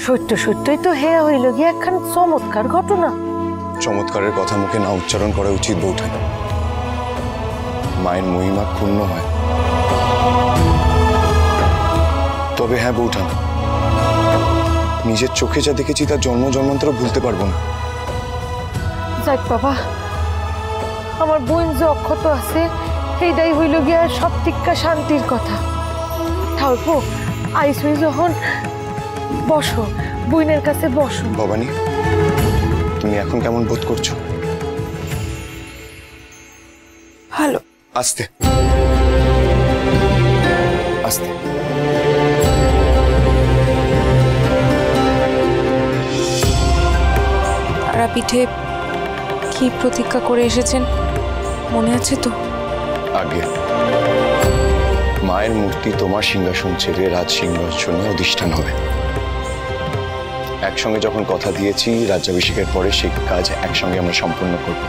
সত্য সত্যই তো হে হইল গিয়ে একখান চমৎকার ঘটনা। চমৎকারের কথা মুখে না উচ্চারণ করা উচিত বৌঠান। মায়ের মহিমা ক্ষুণ্ণ হয়। তবে হ্যাঁ বৌঠান, নিজের চোখে যা দেখেছি তার জন্ম জন্মান্তর ভুলতে পারবো না। যাক বাবা, আমার বোন যে অক্ষত আছে সেইটাই হইল গিয়া সব টিক্কা শান্তির কথা। ঠাকুর আইসুই যখন বসো, বোনের কাছে বসো। ভবানী, তুমি এখন কেমন বোধ করছো? ভালো। আস্তে আস্তে। তারাপীঠে কি প্রতিজ্ঞা করে এসেছেন মনে আছে তো? আগে মায়ের মূর্তি তোমার সিংহাসন ছেড়ে রাজ সিংহাসনে অধিষ্ঠান হবে। একসঙ্গে যখন কথা দিয়েছি রাজ্যাভিষেকের পরে সেই কাজ একসঙ্গে আমরা সম্পূর্ণ করব।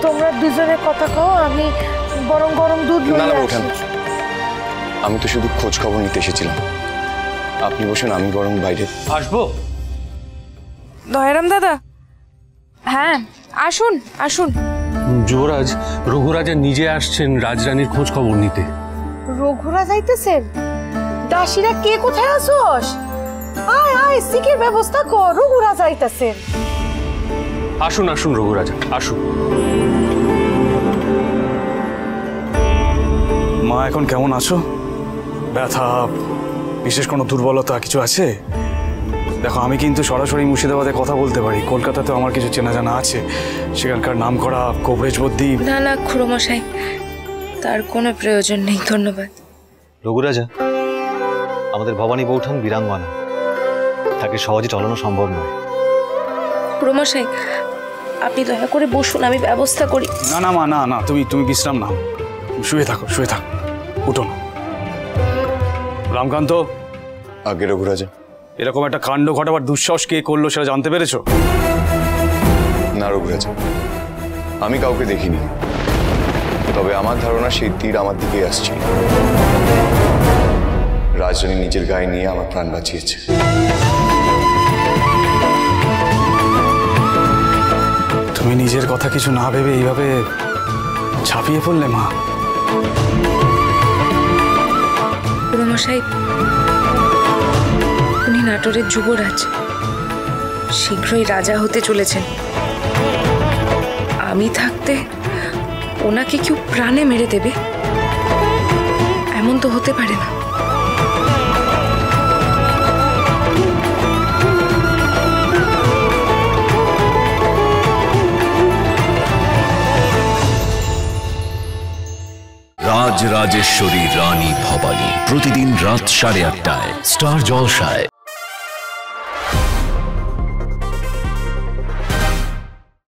তোমরা দুজনে কথা কও, আমি বরং গরম দুধ না না নিয়ে ওঠেন, আসি। আমি তো শুধু খোঁজ খবর নিতে এসেছিলাম। আপনি বসুন, আমি বরং বাইরে আসবো। দয়ারাম দাদা, হ্যাঁ আসুন আসুন। যুবরাজ, রঘুরাজা নিজে আসছেন রাজরানীর খোঁজ খবর নিতে। রঘুরা যাইতেছেন? দাসীরা কে কোথায় আসোস? আয় আয়, সিকের ব্যবস্থা কর, রঘুরা যাইতেছেন। আসুন আসুন রঘুরাজা, আসুন। মা এখন কেমন আছো? ব্যথা, বিশেষ কোনো দুর্বলতা কিছু আছে? দেখো, আমি কিন্তু সরাসরি মুর্শিদাবাদে কথা বলতে পারি। কলকাতাতে আমার কিছু চেনা জানা আছে, সেখানকার নাম করা কবরেজ বদ্যি। না না খুড়োমশাই, তার কোনো প্রয়োজন নেই, ধন্যবাদ। রঘুরাজা, আমাদের ভবানী বৌঠান বীরাঙ্গনা, তাকে সহজে টলানো সম্ভব নয়। খুড়োমশাই আপনি দয়া করে বসুন, আমি ব্যবস্থা করি। না না মা, না না, তুমি বিশ্রাম নাও, শুয়ে থাকো শুয়ে থাকো, উঠো না। রামকান্ত, আগে রঘুরাজা। এরকম একটা কাণ্ড ঘটাবার দুঃসাহস কে করলো সেটা জানতে পেরেছো? না রঘুরাজা, আমি কাউকে দেখিনি, তবে আমার ধারণা সেই তীর আমার দিকেই আসছে। রাজরানী নিজের গায়ে নিয়ে আমার প্রাণ বাঁচিয়েছে। তুমি নিজের কথা কিছু না ভেবে এইভাবে ছাপিয়ে পড়লে মা। খুড়োমশাই, উনি নাটোরের যুবরাজ, শীঘ্রই রাজা হতে চলেছেন। আমি থাকতে ওনাকে কেউ প্রাণে মেরে দেবে এমন তো হতে পারে না। রাজ রাজেশ্বরী রানী ভবানী, প্রতিদিন রাত 8:30টায় স্টার জলসায়।